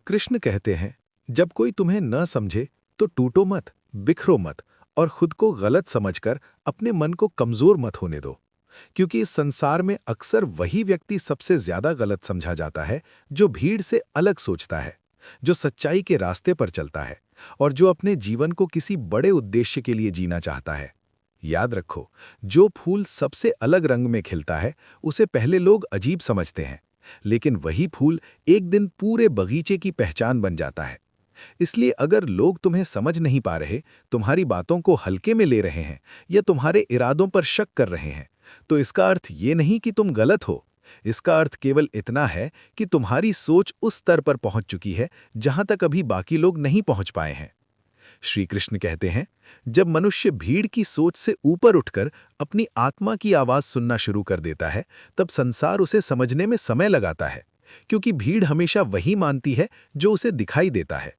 कृष्ण कहते हैं, जब कोई तुम्हें न समझे तो टूटो मत, बिखरो मत और खुद को गलत समझकर अपने मन को कमजोर मत होने दो। क्योंकि इस संसार में अक्सर वही व्यक्ति सबसे ज्यादा गलत समझा जाता है जो भीड़ से अलग सोचता है, जो सच्चाई के रास्ते पर चलता है और जो अपने जीवन को किसी बड़े उद्देश्य के लिए जीना चाहता है। याद रखो, जो फूल सबसे अलग रंग में खिलता है उसे पहले लोग अजीब समझते हैं, लेकिन वही फूल एक दिन पूरे बगीचे की पहचान बन जाता है। इसलिए अगर लोग तुम्हें समझ नहीं पा रहे, तुम्हारी बातों को हल्के में ले रहे हैं या तुम्हारे इरादों पर शक कर रहे हैं, तो इसका अर्थ ये नहीं कि तुम गलत हो। इसका अर्थ केवल इतना है कि तुम्हारी सोच उस स्तर पर पहुंच चुकी है जहां तक अभी बाकी लोग नहीं पहुंच पाए हैं। श्री कृष्ण कहते हैं, जब मनुष्य भीड़ की सोच से ऊपर उठकर अपनी आत्मा की आवाज सुनना शुरू कर देता है, तब संसार उसे समझने में समय लगाता है। क्योंकि भीड़ हमेशा वही मानती है जो उसे दिखाई देता है,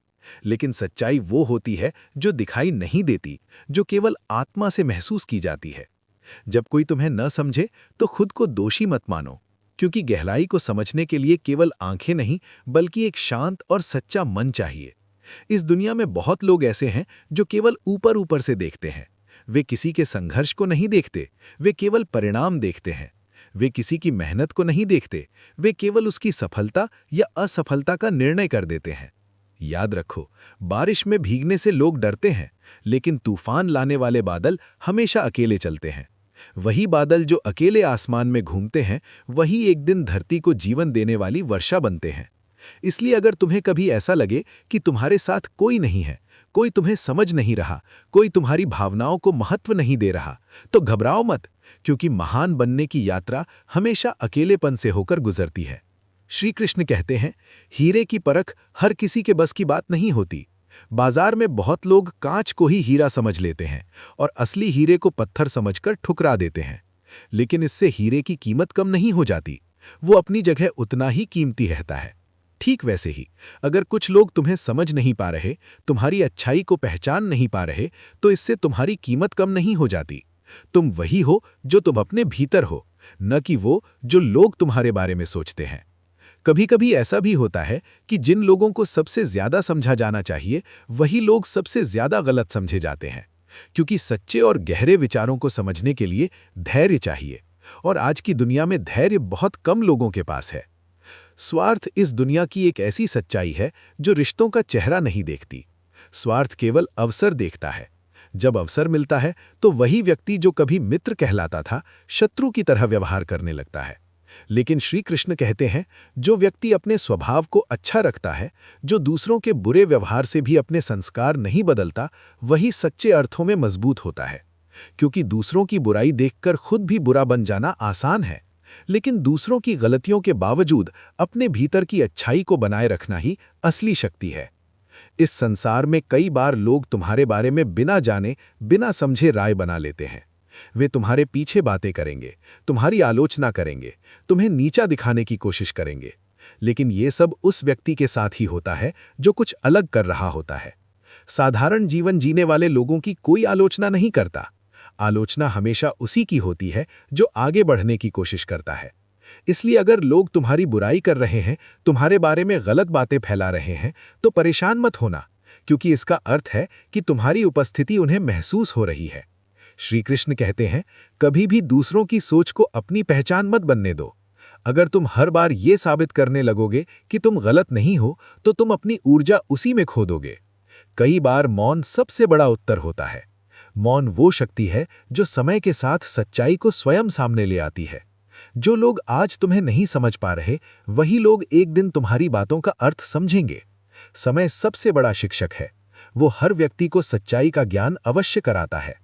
लेकिन सच्चाई वो होती है जो दिखाई नहीं देती, जो केवल आत्मा से महसूस की जाती है। जब कोई तुम्हें न समझे तो खुद को दोषी मत मानो, क्योंकि गहराई को समझने के लिए केवल आंखें नहीं, बल्कि एक शांत और सच्चा मन चाहिए। इस दुनिया में बहुत लोग ऐसे हैं जो केवल ऊपर ऊपर से देखते हैं। वे किसी के संघर्ष को नहीं देखते, वे केवल परिणाम देखते हैं। वे किसी की मेहनत को नहीं देखते, वे केवल उसकी सफलता या असफलता का निर्णय कर देते हैं। याद रखो, बारिश में भीगने से लोग डरते हैं, लेकिन तूफान लाने वाले बादल हमेशा अकेले चलते हैं। वही बादल जो अकेले आसमान में घूमते हैं, वही एक दिन धरती को जीवन देने वाली वर्षा बनते हैं। इसलिए अगर तुम्हें कभी ऐसा लगे कि तुम्हारे साथ कोई नहीं है, कोई तुम्हें समझ नहीं रहा, कोई तुम्हारी भावनाओं को महत्व नहीं दे रहा, तो घबराओ मत, क्योंकि महान बनने की यात्रा हमेशा अकेलेपन से होकर गुजरती है। श्री कृष्ण कहते हैं, हीरे की परख हर किसी के बस की बात नहीं होती। बाजार में बहुत लोग कांच को ही हीरा समझ लेते हैं और असली हीरे को पत्थर समझकर ठुकरा देते हैं। लेकिन इससे हीरे की कीमत कम नहीं हो जाती, वो अपनी जगह उतना ही कीमती रहता है। ठीक वैसे ही, अगर कुछ लोग तुम्हें समझ नहीं पा रहे, तुम्हारी अच्छाई को पहचान नहीं पा रहे, तो इससे तुम्हारी कीमत कम नहीं हो जाती। तुम वही हो जो तुम अपने भीतर हो, न कि वो जो लोग तुम्हारे बारे में सोचते हैं। कभी कभी ऐसा भी होता है कि जिन लोगों को सबसे ज्यादा समझा जाना चाहिए, वही लोग सबसे ज्यादा गलत समझे जाते हैं। क्योंकि सच्चे और गहरे विचारों को समझने के लिए धैर्य चाहिए, और आज की दुनिया में धैर्य बहुत कम लोगों के पास है। स्वार्थ इस दुनिया की एक ऐसी सच्चाई है जो रिश्तों का चेहरा नहीं देखती। स्वार्थ केवल अवसर देखता है। जब अवसर मिलता है तो वही व्यक्ति जो कभी मित्र कहलाता था, शत्रु की तरह व्यवहार करने लगता है। लेकिन श्री कृष्ण कहते हैं, जो व्यक्ति अपने स्वभाव को अच्छा रखता है, जो दूसरों के बुरे व्यवहार से भी अपने संस्कार नहीं बदलता, वही सच्चे अर्थों में मजबूत होता है। क्योंकि दूसरों की बुराई देखकर खुद भी बुरा बन जाना आसान है, लेकिन दूसरों की गलतियों के बावजूद अपने भीतर की अच्छाई को बनाए रखना ही असली शक्ति है। इस संसार में कई बार लोग तुम्हारे बारे में बिना जाने, बिना समझे राय बना लेते हैं। वे तुम्हारे पीछे बातें करेंगे, तुम्हारी आलोचना करेंगे, तुम्हें नीचा दिखाने की कोशिश करेंगे। लेकिन ये सब उस व्यक्ति के साथ ही होता है जो कुछ अलग कर रहा होता है। साधारण जीवन जीने वाले लोगों की कोई आलोचना नहीं करता। आलोचना हमेशा उसी की होती है जो आगे बढ़ने की कोशिश करता है। इसलिए अगर लोग तुम्हारी बुराई कर रहे हैं, तुम्हारे बारे में गलत बातें फैला रहे हैं, तो परेशान मत होना, क्योंकि इसका अर्थ है कि तुम्हारी उपस्थिति उन्हें महसूस हो रही है। श्री कृष्ण कहते हैं, कभी भी दूसरों की सोच को अपनी पहचान मत बनने दो। अगर तुम हर बार ये साबित करने लगोगे कि तुम गलत नहीं हो, तो तुम अपनी ऊर्जा उसी में खो दोगे। कई बार मौन सबसे बड़ा उत्तर होता है। मौन वो शक्ति है जो समय के साथ सच्चाई को स्वयं सामने ले आती है। जो लोग आज तुम्हें नहीं समझ पा रहे, वही लोग एक दिन तुम्हारी बातों का अर्थ समझेंगे। समय सबसे बड़ा शिक्षक है। वो हर व्यक्ति को सच्चाई का ज्ञान अवश्य कराता है।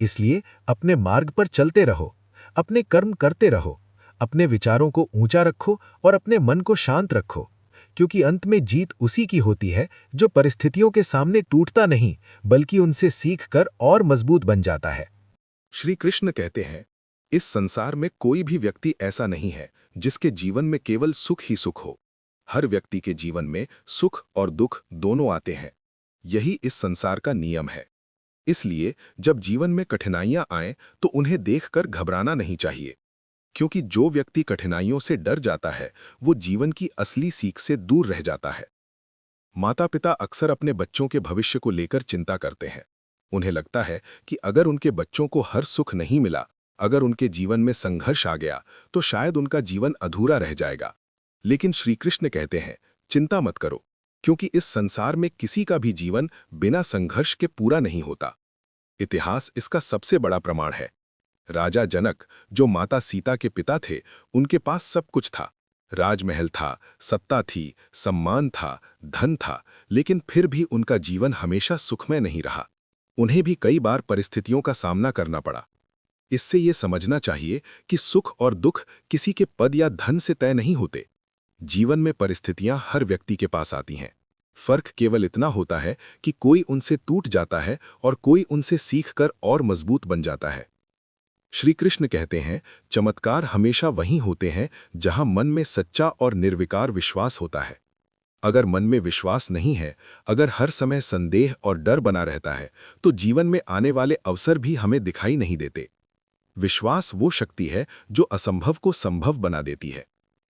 इसलिए अपने मार्ग पर चलते रहो, अपने कर्म करते रहो, अपने विचारों को ऊंचा रखो और अपने मन को शांत रखो, क्योंकि अंत में जीत उसी की होती है जो परिस्थितियों के सामने टूटता नहीं, बल्कि उनसे सीखकर और मजबूत बन जाता है। श्री कृष्ण कहते हैं, इस संसार में कोई भी व्यक्ति ऐसा नहीं है जिसके जीवन में केवल सुख ही सुख हो। हर व्यक्ति के जीवन में सुख और दुख दोनों आते हैं। यही इस संसार का नियम है। इसलिए जब जीवन में कठिनाइयां आएं तो उन्हें देखकर घबराना नहीं चाहिए, क्योंकि जो व्यक्ति कठिनाइयों से डर जाता है वो जीवन की असली सीख से दूर रह जाता है। माता पिता अक्सर अपने बच्चों के भविष्य को लेकर चिंता करते हैं। उन्हें लगता है कि अगर उनके बच्चों को हर सुख नहीं मिला, अगर उनके जीवन में संघर्ष आ गया, तो शायद उनका जीवन अधूरा रह जाएगा। लेकिन श्री कृष्ण कहते हैं, चिंता मत करो, क्योंकि इस संसार में किसी का भी जीवन बिना संघर्ष के पूरा नहीं होता। इतिहास इसका सबसे बड़ा प्रमाण है। राजा जनक, जो माता सीता के पिता थे, उनके पास सब कुछ था। राजमहल था, सत्ता थी, सम्मान था, धन था, लेकिन फिर भी उनका जीवन हमेशा सुखमय नहीं रहा। उन्हें भी कई बार परिस्थितियों का सामना करना पड़ा। इससे ये समझना चाहिए कि सुख और दुख किसी के पद या धन से तय नहीं होते। जीवन में परिस्थितियां हर व्यक्ति के पास आती हैं। फर्क केवल इतना होता है कि कोई उनसे टूट जाता है और कोई उनसे सीखकर और मजबूत बन जाता है। श्री कृष्ण कहते हैं, चमत्कार हमेशा वहीं होते हैं जहां मन में सच्चा और निर्विकार विश्वास होता है। अगर मन में विश्वास नहीं है, अगर हर समय संदेह और डर बना रहता है, तो जीवन में आने वाले अवसर भी हमें दिखाई नहीं देते। विश्वास वो शक्ति है जो असंभव को संभव बना देती है।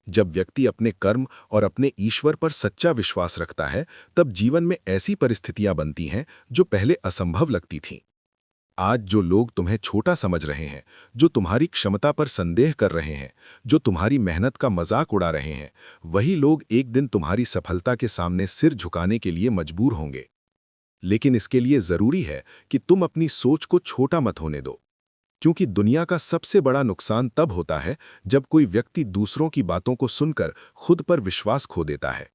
जब व्यक्ति अपने कर्म और अपने ईश्वर पर सच्चा विश्वास रखता है, तब जीवन में ऐसी परिस्थितियां बनती हैं जो पहले असंभव लगती थीं। आज जो लोग तुम्हें छोटा समझ रहे हैं, जो तुम्हारी क्षमता पर संदेह कर रहे हैं, जो तुम्हारी मेहनत का मजाक उड़ा रहे हैं, वही लोग एक दिन तुम्हारी सफलता के सामने सिर झुकाने के लिए मजबूर होंगे। लेकिन इसके लिए जरूरी है कि तुम अपनी सोच को छोटा मत होने दो, क्योंकि दुनिया का सबसे बड़ा नुकसान तब होता है जब कोई व्यक्ति दूसरों की बातों को सुनकर खुद पर विश्वास खो देता है।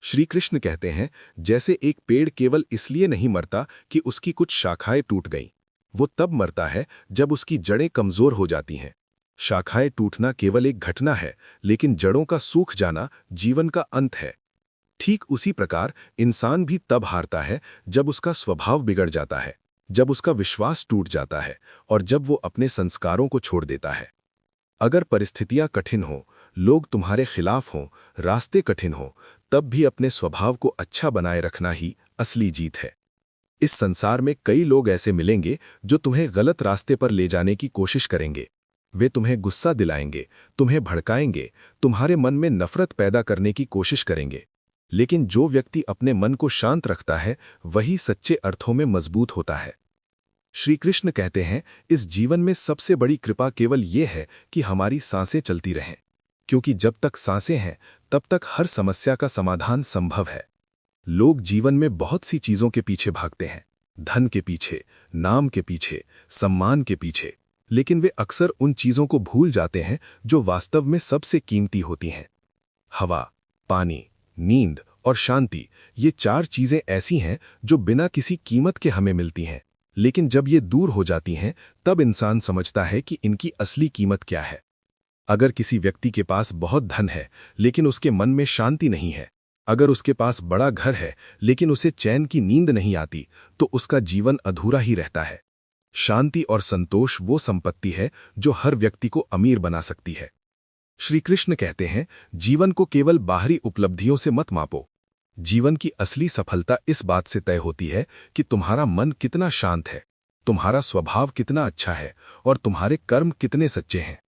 श्री कृष्ण कहते हैं, जैसे एक पेड़ केवल इसलिए नहीं मरता कि उसकी कुछ शाखाएं टूट गईं, वो तब मरता है जब उसकी जड़ें कमजोर हो जाती हैं। शाखाएं टूटना केवल एक घटना है, लेकिन जड़ों का सूख जाना जीवन का अंत है। ठीक उसी प्रकार इंसान भी तब हारता है जब उसका स्वभाव बिगड़ जाता है, जब उसका विश्वास टूट जाता है और जब वो अपने संस्कारों को छोड़ देता है। अगर परिस्थितियां कठिन हों, लोग तुम्हारे खिलाफ हों, रास्ते कठिन हों, तब भी अपने स्वभाव को अच्छा बनाए रखना ही असली जीत है। इस संसार में कई लोग ऐसे मिलेंगे जो तुम्हें गलत रास्ते पर ले जाने की कोशिश करेंगे। वे तुम्हें गुस्सा दिलाएंगे, तुम्हें भड़काएंगे, तुम्हारे मन में नफरत पैदा करने की कोशिश करेंगे। लेकिन जो व्यक्ति अपने मन को शांत रखता है, वही सच्चे अर्थों में मजबूत होता है। श्री कृष्ण कहते हैं, इस जीवन में सबसे बड़ी कृपा केवल ये है कि हमारी सांसें चलती रहें, क्योंकि जब तक सांसें हैं तब तक हर समस्या का समाधान संभव है। लोग जीवन में बहुत सी चीजों के पीछे भागते हैं, धन के पीछे, नाम के पीछे, सम्मान के पीछे, लेकिन वे अक्सर उन चीजों को भूल जाते हैं जो वास्तव में सबसे कीमती होती हैं। हवा, पानी, नींद और शांति, ये चार चीजें ऐसी हैं जो बिना किसी कीमत के हमें मिलती हैं, लेकिन जब ये दूर हो जाती हैं तब इंसान समझता है कि इनकी असली कीमत क्या है। अगर किसी व्यक्ति के पास बहुत धन है लेकिन उसके मन में शांति नहीं है, अगर उसके पास बड़ा घर है लेकिन उसे चैन की नींद नहीं आती, तो उसका जीवन अधूरा ही रहता है। शांति और संतोष वो संपत्ति है जो हर व्यक्ति को अमीर बना सकती है। श्री कृष्ण कहते हैं, जीवन को केवल बाहरी उपलब्धियों से मत मापो। जीवन की असली सफलता इस बात से तय होती है कि तुम्हारा मन कितना शांत है, तुम्हारा स्वभाव कितना अच्छा है और तुम्हारे कर्म कितने सच्चे हैं।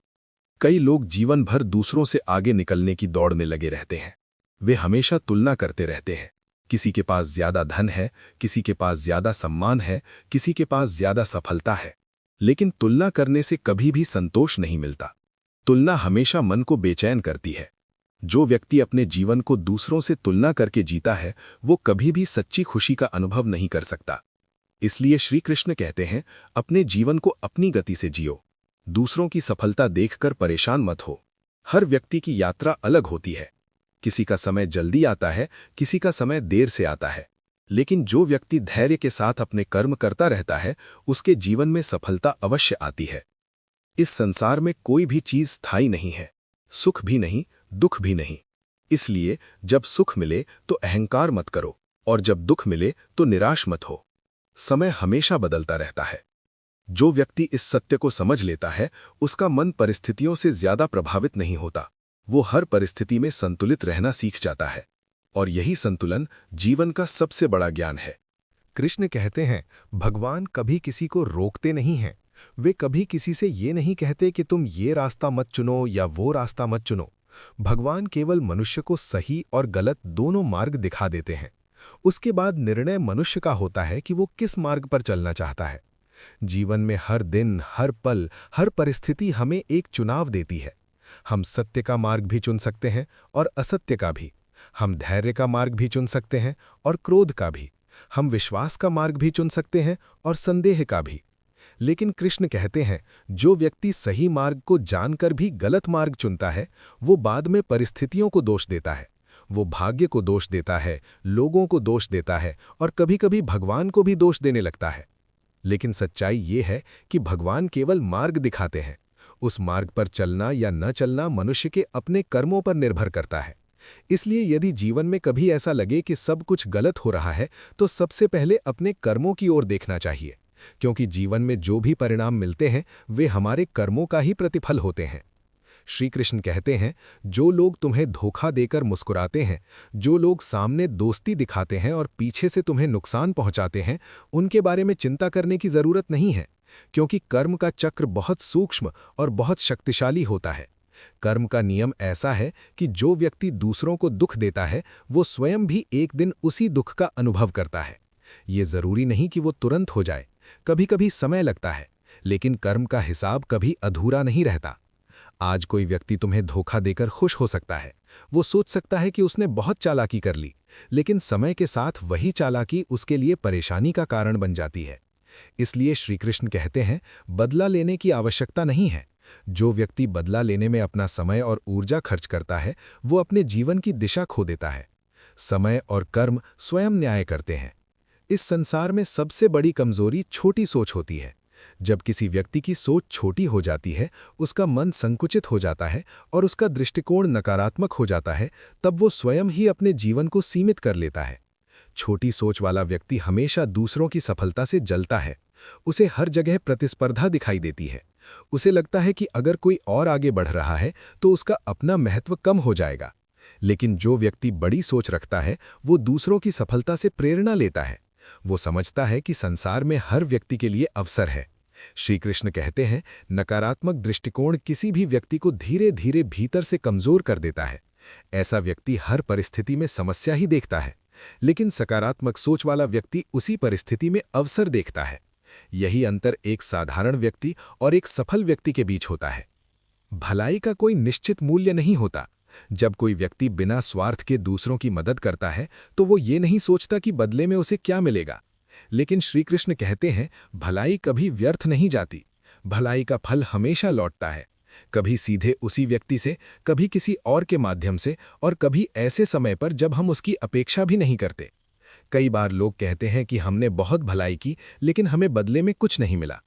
कई लोग जीवन भर दूसरों से आगे निकलने की दौड़ में लगे रहते हैं। वे हमेशा तुलना करते रहते हैं। किसी के पास ज्यादा धन है, किसी के पास ज्यादा सम्मान है, किसी के पास ज्यादा सफलता है, लेकिन तुलना करने से कभी भी संतोष नहीं मिलता। तुलना हमेशा मन को बेचैन करती है। जो व्यक्ति अपने जीवन को दूसरों से तुलना करके जीता है, वो कभी भी सच्ची खुशी का अनुभव नहीं कर सकता। इसलिए श्री कृष्ण कहते हैं, अपने जीवन को अपनी गति से जियो। दूसरों की सफलता देखकर परेशान मत हो। हर व्यक्ति की यात्रा अलग होती है। किसी का समय जल्दी आता है, किसी का समय देर से आता है, लेकिन जो व्यक्ति धैर्य के साथ अपने कर्म करता रहता है, उसके जीवन में सफलता अवश्य आती है। इस संसार में कोई भी चीज स्थायी नहीं है, सुख भी नहीं, दुख भी नहीं। इसलिए जब सुख मिले तो अहंकार मत करो और जब दुख मिले तो निराश मत हो। समय हमेशा बदलता रहता है। जो व्यक्ति इस सत्य को समझ लेता है, उसका मन परिस्थितियों से ज्यादा प्रभावित नहीं होता। वो हर परिस्थिति में संतुलित रहना सीख जाता है, और यही संतुलन जीवन का सबसे बड़ा ज्ञान है। कृष्ण कहते हैं, भगवान कभी किसी को रोकते नहीं हैं। वे कभी किसी से ये नहीं कहते कि तुम ये रास्ता मत चुनो या वो रास्ता मत चुनो। भगवान केवल मनुष्य को सही और गलत दोनों मार्ग दिखा देते हैं। उसके बाद निर्णय मनुष्य का होता है कि वो किस मार्ग पर चलना चाहता है। जीवन में हर दिन, हर पल, हर परिस्थिति हमें एक चुनाव देती है। हम सत्य का मार्ग भी चुन सकते हैं और असत्य का भी। हम धैर्य का मार्ग भी चुन सकते हैं और क्रोध का भी। हम विश्वास का मार्ग भी चुन सकते हैं और संदेह का भी। लेकिन कृष्ण कहते हैं, जो व्यक्ति सही मार्ग को जानकर भी गलत मार्ग चुनता है, वो बाद में परिस्थितियों को दोष देता है। वो भाग्य को दोष देता है, लोगों को दोष देता है और कभी-कभी भगवान को भी दोष देने लगता है। लेकिन सच्चाई ये है कि भगवान केवल मार्ग दिखाते हैं। उस मार्ग पर चलना या न चलना मनुष्य के अपने कर्मों पर निर्भर करता है। इसलिए यदि जीवन में कभी ऐसा लगे कि सब कुछ गलत हो रहा है, तो सबसे पहले अपने कर्मों की ओर देखना चाहिए, क्योंकि जीवन में जो भी परिणाम मिलते हैं वे हमारे कर्मों का ही प्रतिफल होते हैं। श्री कृष्ण कहते हैं, जो लोग तुम्हें धोखा देकर मुस्कुराते हैं, जो लोग सामने दोस्ती दिखाते हैं और पीछे से तुम्हें नुकसान पहुंचाते हैं, उनके बारे में चिंता करने की जरूरत नहीं है, क्योंकि कर्म का चक्र बहुत सूक्ष्म और बहुत शक्तिशाली होता है। कर्म का नियम ऐसा है कि जो व्यक्ति दूसरों को दुख देता है, वो स्वयं भी एक दिन उसी दुख का अनुभव करता है। ये जरूरी नहीं कि वो तुरंत हो जाए, कभी-कभी समय लगता है, लेकिन कर्म का हिसाब कभी अधूरा नहीं रहता। आज कोई व्यक्ति तुम्हें धोखा देकर खुश हो सकता है। वो सोच सकता है कि उसने बहुत चालाकी कर ली, लेकिन समय के साथ वही चालाकी उसके लिए परेशानी का कारण बन जाती है। इसलिए श्री कृष्ण कहते हैं, बदला लेने की आवश्यकता नहीं है। जो व्यक्ति बदला लेने में अपना समय और ऊर्जा खर्च करता है, वो अपने जीवन की दिशा खो देता है। समय और कर्म स्वयं न्याय करते हैं। इस संसार में सबसे बड़ी कमजोरी छोटी सोच होती है। जब किसी व्यक्ति की सोच छोटी हो जाती है, उसका मन संकुचित हो जाता है और उसका दृष्टिकोण नकारात्मक हो जाता है, तब वो स्वयं ही अपने जीवन को सीमित कर लेता है। छोटी सोच वाला व्यक्ति हमेशा दूसरों की सफलता से जलता है। उसे हर जगह प्रतिस्पर्धा दिखाई देती है। उसे लगता है कि अगर कोई और आगे बढ़ रहा है तो उसका अपना महत्व कम हो जाएगा। लेकिन जो व्यक्ति बड़ी सोच रखता है, वो दूसरों की सफलता से प्रेरणा लेता है। वो समझता है कि संसार में हर व्यक्ति के लिए अवसर है। श्री कृष्ण कहते हैं, नकारात्मक दृष्टिकोण किसी भी व्यक्ति को धीरे धीरे भीतर से कमजोर कर देता है। ऐसा व्यक्ति हर परिस्थिति में समस्या ही देखता है, लेकिन सकारात्मक सोच वाला व्यक्ति उसी परिस्थिति में अवसर देखता है। यही अंतर एक साधारण व्यक्ति और एक सफल व्यक्ति के बीच होता है। भलाई का कोई निश्चित मूल्य नहीं होता। जब कोई व्यक्ति बिना स्वार्थ के दूसरों की मदद करता है, तो वो ये नहीं सोचता कि बदले में उसे क्या मिलेगा। लेकिन श्री कृष्ण कहते हैं, भलाई कभी व्यर्थ नहीं जाती। भलाई का फल हमेशा लौटता है, कभी सीधे उसी व्यक्ति से, कभी किसी और के माध्यम से, और कभी ऐसे समय पर जब हम उसकी अपेक्षा भी नहीं करते। कई बार लोग कहते हैं कि हमने बहुत भलाई की, लेकिन हमें बदले में कुछ नहीं मिला।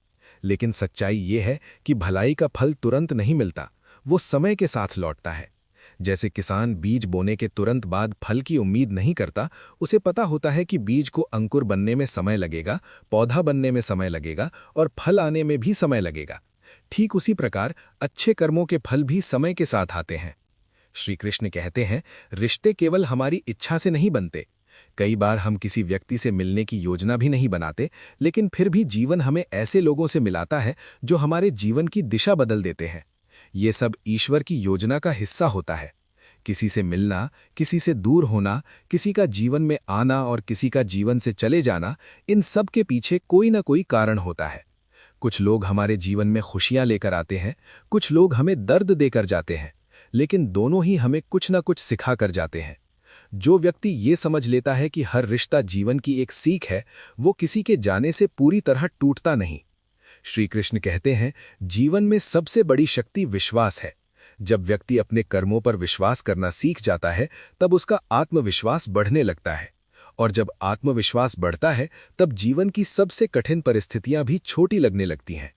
लेकिन सच्चाई ये है कि भलाई का फल तुरंत नहीं मिलता, वो समय के साथ लौटता है। जैसे किसान बीज बोने के तुरंत बाद फल की उम्मीद नहीं करता, उसे पता होता है कि बीज को अंकुर बनने में समय लगेगा, पौधा बनने में समय लगेगा और फल आने में भी समय लगेगा। ठीक उसी प्रकार अच्छे कर्मों के फल भी समय के साथ आते हैं। श्री कृष्ण कहते हैं, रिश्ते केवल हमारी इच्छा से नहीं बनते। कई बार हम किसी व्यक्ति से मिलने की योजना भी नहीं बनाते, लेकिन फिर भी जीवन हमें ऐसे लोगों से मिलाता है जो हमारे जीवन की दिशा बदल देते हैं। ये सब ईश्वर की योजना का हिस्सा होता है। किसी से मिलना, किसी से दूर होना, किसी का जीवन में आना और किसी का जीवन से चले जाना, इन सब के पीछे कोई ना कोई कारण होता है। कुछ लोग हमारे जीवन में खुशियां लेकर आते हैं, कुछ लोग हमें दर्द देकर जाते हैं, लेकिन दोनों ही हमें कुछ ना कुछ सिखा कर जाते हैं। जो व्यक्ति ये समझ लेता है कि हर रिश्ता जीवन की एक सीख है, वो किसी के जाने से पूरी तरह टूटता नहीं। श्री कृष्ण कहते हैं, जीवन में सबसे बड़ी शक्ति विश्वास है। जब व्यक्ति अपने कर्मों पर विश्वास करना सीख जाता है, तब उसका आत्मविश्वास बढ़ने लगता है, और जब आत्मविश्वास बढ़ता है, तब जीवन की सबसे कठिन परिस्थितियां भी छोटी लगने लगती हैं।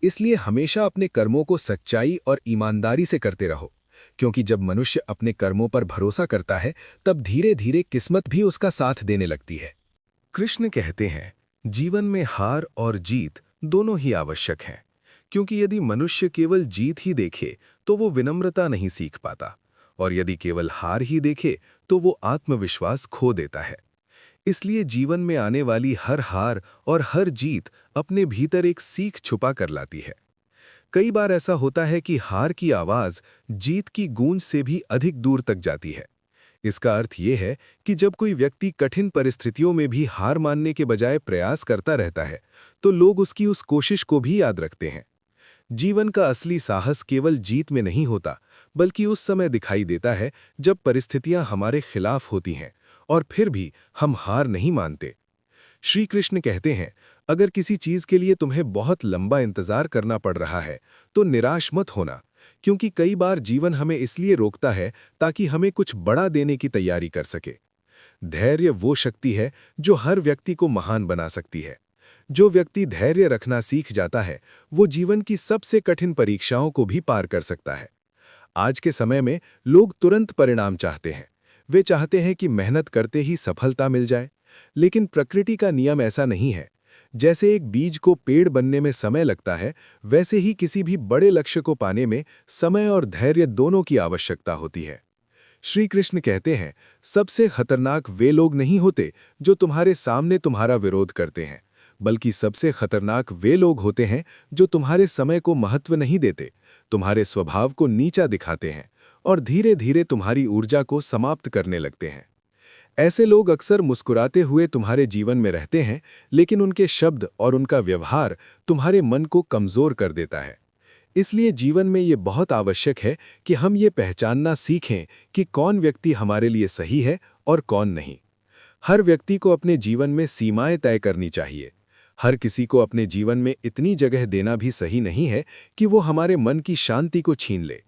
इसलिए हमेशा अपने कर्मों को सच्चाई और ईमानदारी से करते रहो, क्योंकि जब मनुष्य अपने कर्मों पर भरोसा करता है, तब धीरे धीरे किस्मत भी उसका साथ देने लगती है। कृष्ण कहते हैं, जीवन में हार और जीत दोनों ही आवश्यक हैं, क्योंकि यदि मनुष्य केवल जीत ही देखे तो वो विनम्रता नहीं सीख पाता, और यदि केवल हार ही देखे तो वो आत्मविश्वास खो देता है। इसलिए जीवन में आने वाली हर हार और हर जीत अपने भीतर एक सीख छुपा कर लाती है। कई बार ऐसा होता है कि हार की आवाज जीत की गूंज से भी अधिक दूर तक जाती है। इसका अर्थ ये है कि जब कोई व्यक्ति कठिन परिस्थितियों में भी हार मानने के बजाय प्रयास करता रहता है, तो लोग उसकी उस कोशिश को भी याद रखते हैं। जीवन का असली साहस केवल जीत में नहीं होता, बल्कि उस समय दिखाई देता है जब परिस्थितियां हमारे खिलाफ होती हैं और फिर भी हम हार नहीं मानते। श्री कृष्ण कहते हैं, अगर किसी चीज के लिए तुम्हें बहुत लंबा इंतजार करना पड़ रहा है, तो निराश मत होना, क्योंकि कई बार जीवन हमें इसलिए रोकता है ताकि हमें कुछ बड़ा देने की तैयारी कर सके। धैर्य वो शक्ति है जो हर व्यक्ति को महान बना सकती है। जो व्यक्ति धैर्य रखना सीख जाता है, वो जीवन की सबसे कठिन परीक्षाओं को भी पार कर सकता है। आज के समय में लोग तुरंत परिणाम चाहते हैं। वे चाहते हैं कि मेहनत करते ही सफलता मिल जाए, लेकिन प्रकृति का नियम ऐसा नहीं है। जैसे एक बीज को पेड़ बनने में समय लगता है, वैसे ही किसी भी बड़े लक्ष्य को पाने में समय और धैर्य दोनों की आवश्यकता होती है। श्री कृष्ण कहते हैं, सबसे खतरनाक वे लोग नहीं होते जो तुम्हारे सामने तुम्हारा विरोध करते हैं, बल्कि सबसे खतरनाक वे लोग होते हैं जो तुम्हारे समय को महत्व नहीं देते, तुम्हारे स्वभाव को नीचा दिखाते हैं और धीरे धीरे तुम्हारी ऊर्जा को समाप्त करने लगते हैं। ऐसे लोग अक्सर मुस्कुराते हुए तुम्हारे जीवन में रहते हैं, लेकिन उनके शब्द और उनका व्यवहार तुम्हारे मन को कमजोर कर देता है। इसलिए जीवन में ये बहुत आवश्यक है कि हम ये पहचानना सीखें कि कौन व्यक्ति हमारे लिए सही है और कौन नहीं। हर व्यक्ति को अपने जीवन में सीमाएं तय करनी चाहिए। हर किसी को अपने जीवन में इतनी जगह देना भी सही नहीं है कि वो हमारे मन की शांति को छीन ले।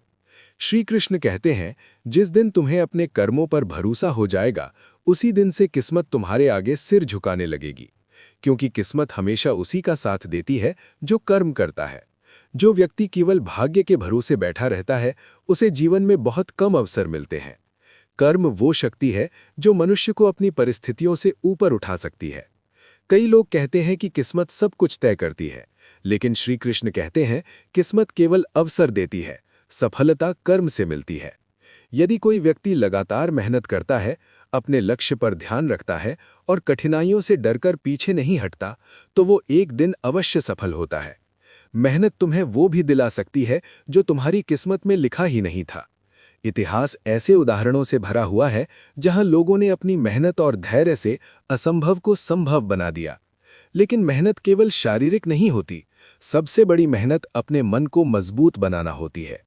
श्री कृष्ण कहते हैं, जिस दिन तुम्हें अपने कर्मों पर भरोसा हो जाएगा, उसी दिन से किस्मत तुम्हारे आगे सिर झुकाने लगेगी, क्योंकि किस्मत हमेशा उसी का साथ देती है जो कर्म करता है। जो व्यक्ति केवल भाग्य के भरोसे बैठा रहता है, उसे जीवन में बहुत कम अवसर मिलते हैं। कर्म वो शक्ति है जो मनुष्य को अपनी परिस्थितियों से ऊपर उठा सकती है। कई लोग कहते हैं कि किस्मत सब कुछ तय करती है, लेकिन श्री कृष्ण कहते हैं, किस्मत केवल अवसर देती है, सफलता कर्म से मिलती है। यदि कोई व्यक्ति लगातार मेहनत करता है, अपने लक्ष्य पर ध्यान रखता है और कठिनाइयों से डरकर पीछे नहीं हटता, तो वो एक दिन अवश्य सफल होता है। मेहनत तुम्हें वो भी दिला सकती है जो तुम्हारी किस्मत में लिखा ही नहीं था। इतिहास ऐसे उदाहरणों से भरा हुआ है जहां लोगों ने अपनी मेहनत और धैर्य से असंभव को संभव बना दिया। लेकिन मेहनत केवल शारीरिक नहीं होती, सबसे बड़ी मेहनत अपने मन को मजबूत बनाना होती है।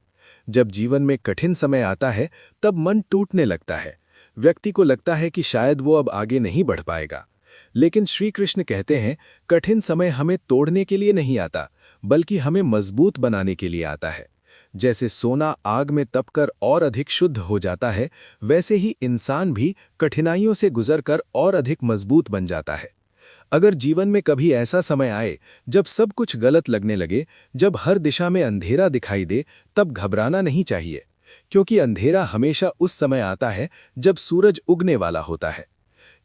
जब जीवन में कठिन समय आता है, तब मन टूटने लगता है। व्यक्ति को लगता है कि शायद वो अब आगे नहीं बढ़ पाएगा। लेकिन श्री कृष्ण कहते हैं, कठिन समय हमें तोड़ने के लिए नहीं आता, बल्कि हमें मजबूत बनाने के लिए आता है। जैसे सोना आग में तपकर और अधिक शुद्ध हो जाता है, वैसे ही इंसान भी कठिनाइयों से गुजरकर और अधिक मजबूत बन जाता है। अगर जीवन में कभी ऐसा समय आए जब सब कुछ गलत लगने लगे, जब हर दिशा में अंधेरा दिखाई दे, तब घबराना नहीं चाहिए, क्योंकि अंधेरा हमेशा उस समय आता है जब सूरज उगने वाला होता है।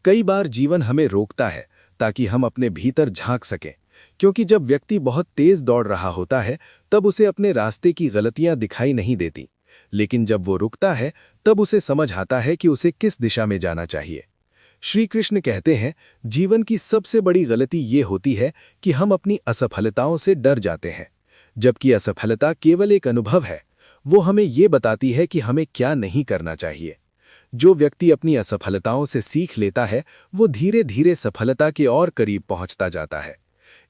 कई बार जीवन हमें रोकता है ताकि हम अपने भीतर झांक सकें, क्योंकि जब व्यक्ति बहुत तेज दौड़ रहा होता है, तब उसे अपने रास्ते की गलतियां दिखाई नहीं देती। लेकिन जब वो रुकता है, तब उसे समझ आता है कि उसे किस दिशा में जाना चाहिए। श्री कृष्ण कहते हैं, जीवन की सबसे बड़ी गलती ये होती है कि हम अपनी असफलताओं से डर जाते हैं, जबकि असफलता केवल एक अनुभव है। वो हमें ये बताती है कि हमें क्या नहीं करना चाहिए। जो व्यक्ति अपनी असफलताओं से सीख लेता है, वो धीरे धीरे सफलता के और करीब पहुंचता जाता है।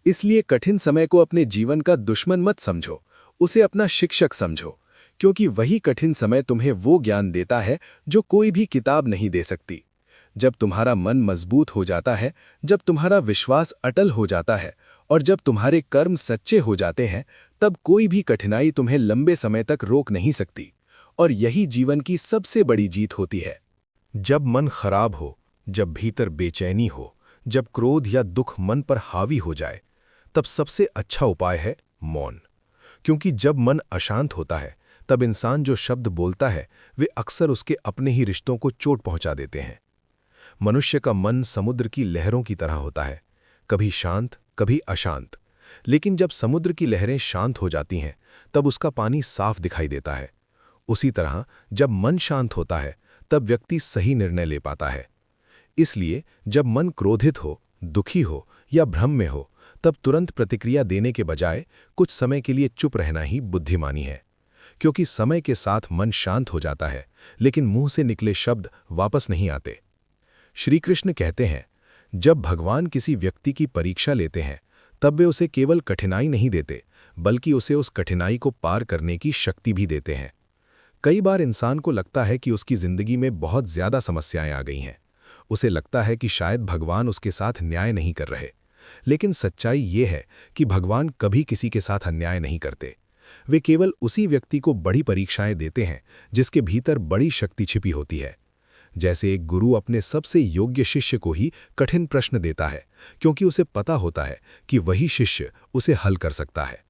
इसलिए कठिन समय को अपने जीवन का दुश्मन मत समझो, उसे अपना शिक्षक समझो, क्योंकि वही कठिन समय तुम्हें वो ज्ञान देता है जो कोई भी किताब नहीं दे सकती। जब तुम्हारा मन मजबूत हो जाता है, जब तुम्हारा विश्वास अटल हो जाता है और जब तुम्हारे कर्म सच्चे हो जाते हैं, तब कोई भी कठिनाई तुम्हें लंबे समय तक रोक नहीं सकती। और यही जीवन की सबसे बड़ी जीत होती है। जब मन खराब हो, जब भीतर बेचैनी हो, जब क्रोध या दुख मन पर हावी हो जाए, तब सबसे अच्छा उपाय है मौन। क्योंकि जब मन अशांत होता है, तब इंसान जो शब्द बोलता है, वे अक्सर उसके अपने ही रिश्तों को चोट पहुंचा देते हैं। मनुष्य का मन समुद्र की लहरों की तरह होता है, कभी शांत, कभी अशांत। लेकिन जब समुद्र की लहरें शांत हो जाती हैं, तब उसका पानी साफ दिखाई देता है। उसी तरह जब मन शांत होता है, तब व्यक्ति सही निर्णय ले पाता है। इसलिए जब मन क्रोधित हो, दुखी हो या भ्रम में हो, तब तुरंत प्रतिक्रिया देने के बजाय कुछ समय के लिए चुप रहना ही बुद्धिमानी है। क्योंकि समय के साथ मन शांत हो जाता है, लेकिन मुंह से निकले शब्द वापस नहीं आते। श्री कृष्ण कहते हैं, जब भगवान किसी व्यक्ति की परीक्षा लेते हैं, तब वे उसे केवल कठिनाई नहीं देते, बल्कि उसे उस कठिनाई को पार करने की शक्ति भी देते हैं। कई बार इंसान को लगता है कि उसकी जिंदगी में बहुत ज्यादा समस्याएं आ गई हैं। उसे लगता है कि शायद भगवान उसके साथ न्याय नहीं कर रहे। लेकिन सच्चाई ये है कि भगवान कभी किसी के साथ अन्याय नहीं करते। वे केवल उसी व्यक्ति को बड़ी परीक्षाएं देते हैं जिसके भीतर बड़ी शक्ति छिपी होती है। जैसे एक गुरु अपने सबसे योग्य शिष्य को ही कठिन प्रश्न देता है, क्योंकि उसे पता होता है कि वही शिष्य उसे हल कर सकता है।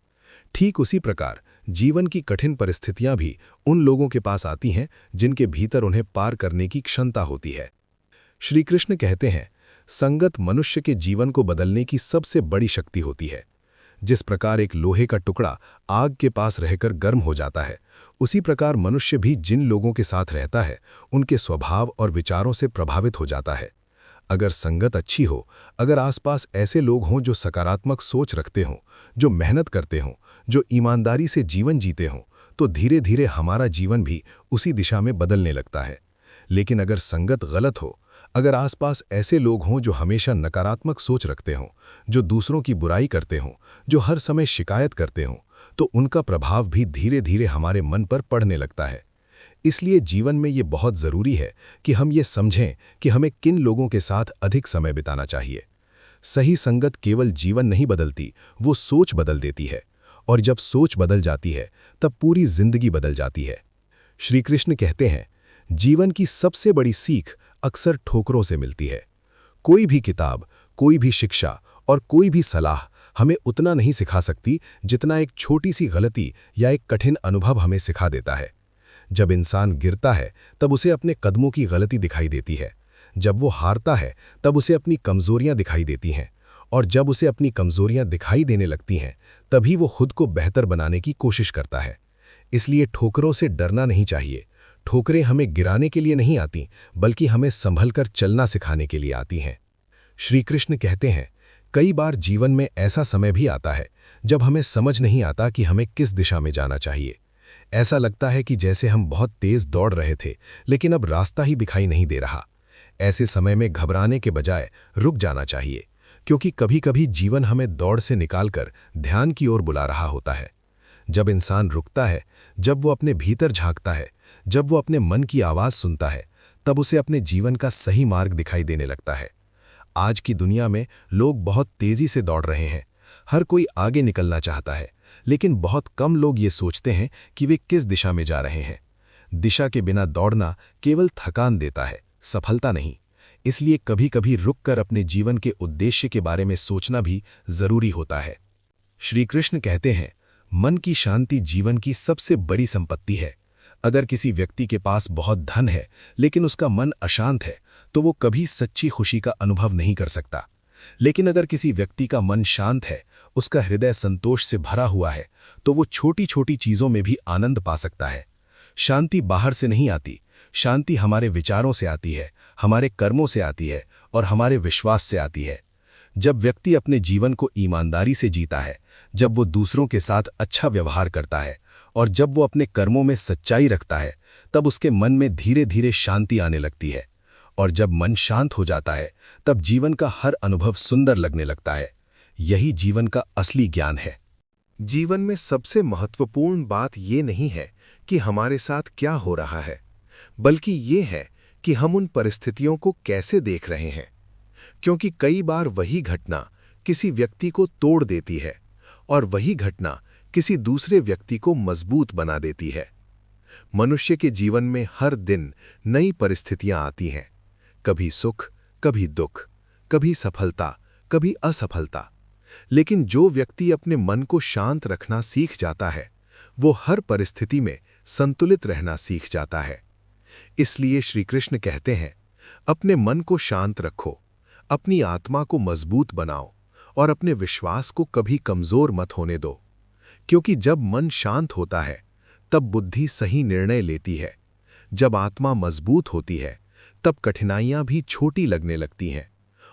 ठीक उसी प्रकार जीवन की कठिन परिस्थितियां भी उन लोगों के पास आती हैं जिनके भीतर उन्हें पार करने की क्षमता होती है। श्री कृष्ण कहते हैं, संगत मनुष्य के जीवन को बदलने की सबसे बड़ी शक्ति होती है। जिस प्रकार एक लोहे का टुकड़ा आग के पास रहकर गर्म हो जाता है, उसी प्रकार मनुष्य भी जिन लोगों के साथ रहता है, उनके स्वभाव और विचारों से प्रभावित हो जाता है। अगर संगत अच्छी हो, अगर आसपास ऐसे लोग हों जो सकारात्मक सोच रखते हों, जो मेहनत करते हों, जो ईमानदारी से जीवन जीते हों, तो धीरे धीरे हमारा जीवन भी उसी दिशा में बदलने लगता है। लेकिन अगर संगत गलत हो, अगर आसपास ऐसे लोग हों जो हमेशा नकारात्मक सोच रखते हों, जो दूसरों की बुराई करते हों, जो हर समय शिकायत करते हों, तो उनका प्रभाव भी धीरे धीरे हमारे मन पर पड़ने लगता है। इसलिए जीवन में ये बहुत ज़रूरी है कि हम ये समझें कि हमें किन लोगों के साथ अधिक समय बिताना चाहिए। सही संगत केवल जीवन नहीं बदलती, वो सोच बदल देती है, और जब सोच बदल जाती है तब पूरी जिंदगी बदल जाती है। श्री कृष्ण कहते हैं, जीवन की सबसे बड़ी सीख अक्सर ठोकरों से मिलती है। कोई भी किताब, कोई भी शिक्षा और कोई भी सलाह हमें उतना नहीं सिखा सकती जितना एक छोटी सी गलती या एक कठिन अनुभव हमें सिखा देता है। जब इंसान गिरता है तब उसे अपने कदमों की गलती दिखाई देती है। जब वो हारता है तब उसे अपनी कमजोरियां दिखाई देती हैं, और जब उसे अपनी कमजोरियां दिखाई देने लगती हैं, तभी वो खुद को बेहतर बनाने की कोशिश करता है। इसलिए ठोकरों से डरना नहीं चाहिए। ठोकरें हमें गिराने के लिए नहीं आती, बल्कि हमें संभलकर चलना सिखाने के लिए आती हैं। श्री कृष्ण कहते हैं, कई बार जीवन में ऐसा समय भी आता है जब हमें समझ नहीं आता कि हमें किस दिशा में जाना चाहिए। ऐसा लगता है कि जैसे हम बहुत तेज दौड़ रहे थे, लेकिन अब रास्ता ही दिखाई नहीं दे रहा। ऐसे समय में घबराने के बजाय रुक जाना चाहिए, क्योंकि कभी-कभी जीवन हमें दौड़ से निकालकर ध्यान की ओर बुला रहा होता है। जब इंसान रुकता है, जब वो अपने भीतर झांकता है, जब वो अपने मन की आवाज सुनता है, तब उसे अपने जीवन का सही मार्ग दिखाई देने लगता है। आज की दुनिया में लोग बहुत तेजी से दौड़ रहे हैं। हर कोई आगे निकलना चाहता है, लेकिन बहुत कम लोग ये सोचते हैं कि वे किस दिशा में जा रहे हैं। दिशा के बिना दौड़ना केवल थकान देता है, सफलता नहीं। इसलिए कभी-कभी रुककर अपने जीवन के उद्देश्य के बारे में सोचना भी जरूरी होता है। श्री कृष्ण कहते हैं, मन की शांति जीवन की सबसे बड़ी संपत्ति है। अगर किसी व्यक्ति के पास बहुत धन है, लेकिन उसका मन अशांत है, तो वो कभी सच्ची खुशी का अनुभव नहीं कर सकता। लेकिन अगर किसी व्यक्ति का मन शांत है, उसका हृदय संतोष से भरा हुआ है, तो वो छोटी छोटी चीजों में भी आनंद पा सकता है। शांति बाहर से नहीं आती, शांति हमारे विचारों से आती है, हमारे कर्मों से आती है और हमारे विश्वास से आती है। जब व्यक्ति अपने जीवन को ईमानदारी से जीता है, जब वो दूसरों के साथ अच्छा व्यवहार करता है और जब वो अपने कर्मों में सच्चाई रखता है, तब उसके मन में धीरे धीरे शांति आने लगती है। और जब मन शांत हो जाता है, तब जीवन का हर अनुभव सुंदर लगने लगता है। यही जीवन का असली ज्ञान है। जीवन में सबसे महत्वपूर्ण बात ये नहीं है कि हमारे साथ क्या हो रहा है, बल्कि ये है कि हम उन परिस्थितियों को कैसे देख रहे हैं। क्योंकि कई बार वही घटना किसी व्यक्ति को तोड़ देती है और वही घटना किसी दूसरे व्यक्ति को मजबूत बना देती है। मनुष्य के जीवन में हर दिन नई परिस्थितियां आती हैं, कभी सुख, कभी दुख, कभी सफलता, कभी असफलता। लेकिन जो व्यक्ति अपने मन को शांत रखना सीख जाता है, वो हर परिस्थिति में संतुलित रहना सीख जाता है। इसलिए श्री कृष्ण कहते हैं, अपने मन को शांत रखो, अपनी आत्मा को मजबूत बनाओ और अपने विश्वास को कभी कमजोर मत होने दो। क्योंकि जब मन शांत होता है, तब बुद्धि सही निर्णय लेती है। जब आत्मा मजबूत होती है, तब कठिनाइयां भी छोटी लगने लगती हैं।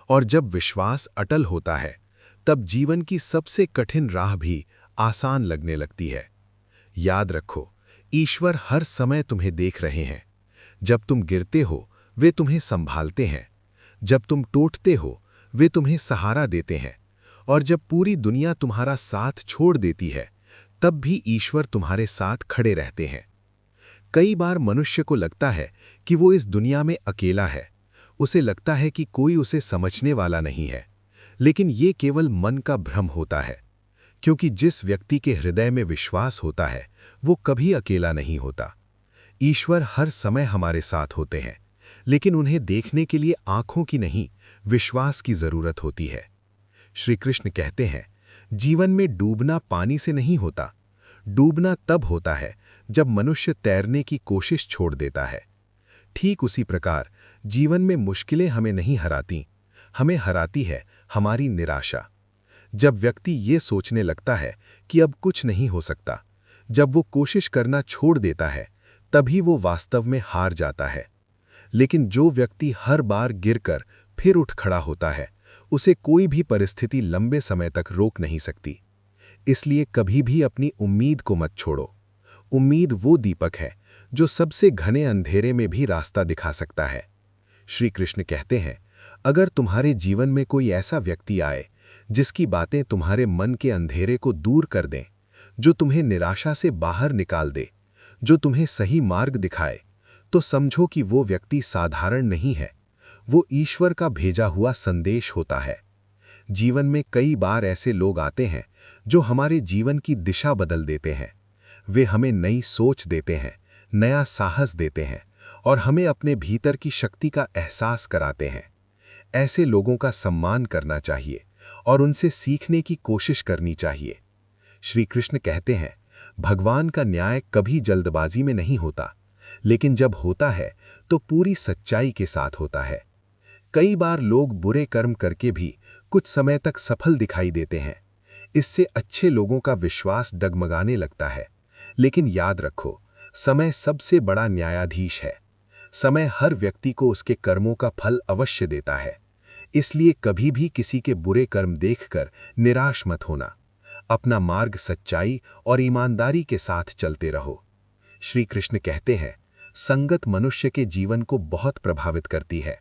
और जब विश्वास अटल होता है, तब जीवन की सबसे कठिन राह भी आसान लगने लगती है। याद रखो, ईश्वर हर समय तुम्हें देख रहे हैं। जब तुम गिरते हो वे तुम्हें संभालते हैं, जब तुम टूटते हो वे तुम्हें सहारा देते हैं, और जब पूरी दुनिया तुम्हारा साथ छोड़ देती है तब भी ईश्वर तुम्हारे साथ खड़े रहते हैं। कई बार मनुष्य को लगता है कि वो इस दुनिया में अकेला है, उसे लगता है कि कोई उसे समझने वाला नहीं है, लेकिन ये केवल मन का भ्रम होता है, क्योंकि जिस व्यक्ति के हृदय में विश्वास होता है वो कभी अकेला नहीं होता। ईश्वर हर समय हमारे साथ होते हैं, लेकिन उन्हें देखने के लिए आंखों की नहीं, विश्वास की जरूरत होती है। श्री कृष्ण कहते हैं, जीवन में डूबना पानी से नहीं होता, डूबना तब होता है जब मनुष्य तैरने की कोशिश छोड़ देता है। ठीक उसी प्रकार जीवन में मुश्किलें हमें नहीं हराती, हमें हराती है हमारी निराशा। जब व्यक्ति ये सोचने लगता है कि अब कुछ नहीं हो सकता, जब वो कोशिश करना छोड़ देता है, तभी वो वास्तव में हार जाता है। लेकिन जो व्यक्ति हर बार गिरकर फिर उठ खड़ा होता है, उसे कोई भी परिस्थिति लंबे समय तक रोक नहीं सकती। इसलिए कभी भी अपनी उम्मीद को मत छोड़ो। उम्मीद वो दीपक है जो सबसे घने अंधेरे में भी रास्ता दिखा सकता है। श्री कृष्ण कहते हैं, अगर तुम्हारे जीवन में कोई ऐसा व्यक्ति आए जिसकी बातें तुम्हारे मन के अंधेरे को दूर कर दें, जो तुम्हें निराशा से बाहर निकाल दे, जो तुम्हें सही मार्ग दिखाए, तो समझो कि वो व्यक्ति साधारण नहीं है, वो ईश्वर का भेजा हुआ संदेश होता है। जीवन में कई बार ऐसे लोग आते हैं जो हमारे जीवन की दिशा बदल देते हैं। वे हमें नई सोच देते हैं, नया साहस देते हैं और हमें अपने भीतर की शक्ति का एहसास कराते हैं। ऐसे लोगों का सम्मान करना चाहिए और उनसे सीखने की कोशिश करनी चाहिए। श्री कृष्ण कहते हैं, भगवान का न्याय कभी जल्दबाजी में नहीं होता, लेकिन जब होता है तो पूरी सच्चाई के साथ होता है। कई बार लोग बुरे कर्म करके भी कुछ समय तक सफल दिखाई देते हैं। इससे अच्छे लोगों का विश्वास डगमगाने लगता है। लेकिन याद रखो, समय सबसे बड़ा न्यायाधीश है। समय हर व्यक्ति को उसके कर्मों का फल अवश्य देता है। इसलिए कभी भी किसी के बुरे कर्म देखकर निराश मत होना। अपना मार्ग सच्चाई और ईमानदारी के साथ चलते रहो। श्री कृष्ण कहते हैं, संगत मनुष्य के जीवन को बहुत प्रभावित करती है।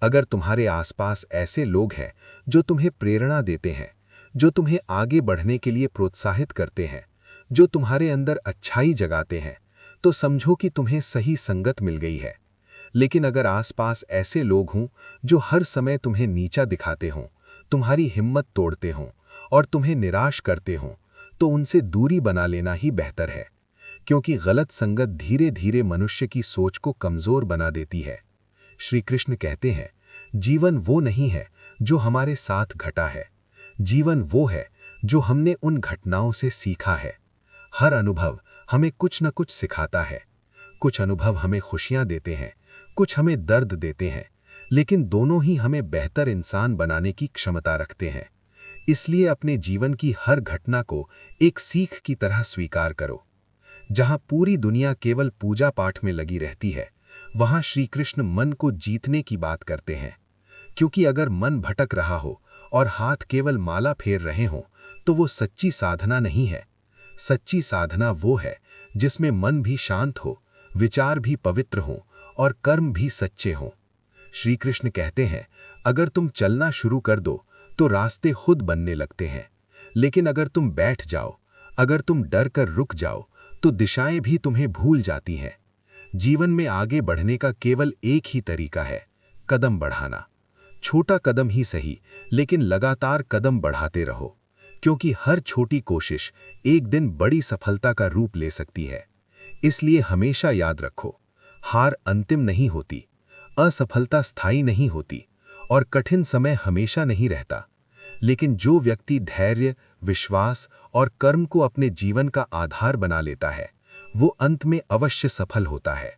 अगर तुम्हारे आसपास ऐसे लोग हैं जो तुम्हें प्रेरणा देते हैं, जो तुम्हें आगे बढ़ने के लिए प्रोत्साहित करते हैं, जो तुम्हारे अंदर अच्छाई जगाते हैं, तो समझो कि तुम्हें सही संगत मिल गई है। लेकिन अगर आसपास ऐसे लोग हों जो हर समय तुम्हें नीचा दिखाते हों, तुम्हारी हिम्मत तोड़ते हों और तुम्हें निराश करते हों, तो उनसे दूरी बना लेना ही बेहतर है, क्योंकि गलत संगत धीरे धीरे मनुष्य की सोच को कमजोर बना देती है। श्री कृष्ण कहते हैं, जीवन वो नहीं है जो हमारे साथ घटा है, जीवन वो है जो हमने उन घटनाओं से सीखा है। हर अनुभव हमें कुछ न कुछ सिखाता है। कुछ अनुभव हमें खुशियां देते हैं, कुछ हमें दर्द देते हैं, लेकिन दोनों ही हमें बेहतर इंसान बनाने की क्षमता रखते हैं। इसलिए अपने जीवन की हर घटना को एक सीख की तरह स्वीकार करो। जहां पूरी दुनिया केवल पूजा पाठ में लगी रहती है, वहां श्री कृष्ण मन को जीतने की बात करते हैं। क्योंकि अगर मन भटक रहा हो और हाथ केवल माला फेर रहे हों, तो वो सच्ची साधना नहीं है। सच्ची साधना वो है जिसमें मन भी शांत हो, विचार भी पवित्र हों और कर्म भी सच्चे हों। श्री कृष्ण कहते हैं, अगर तुम चलना शुरू कर दो तो रास्ते खुद बनने लगते हैं, लेकिन अगर तुम बैठ जाओ, अगर तुम डर कर रुक जाओ, तो दिशाएं भी तुम्हें भूल जाती हैं। जीवन में आगे बढ़ने का केवल एक ही तरीका है, कदम बढ़ाना। छोटा कदम ही सही, लेकिन लगातार कदम बढ़ाते रहो, क्योंकि हर छोटी कोशिश एक दिन बड़ी सफलता का रूप ले सकती है। इसलिए हमेशा याद रखो, हार अंतिम नहीं होती, असफलता स्थायी नहीं होती और कठिन समय हमेशा नहीं रहता। लेकिन जो व्यक्ति धैर्य, विश्वास और कर्म को अपने जीवन का आधार बना लेता है, वो अंत में अवश्य सफल होता है।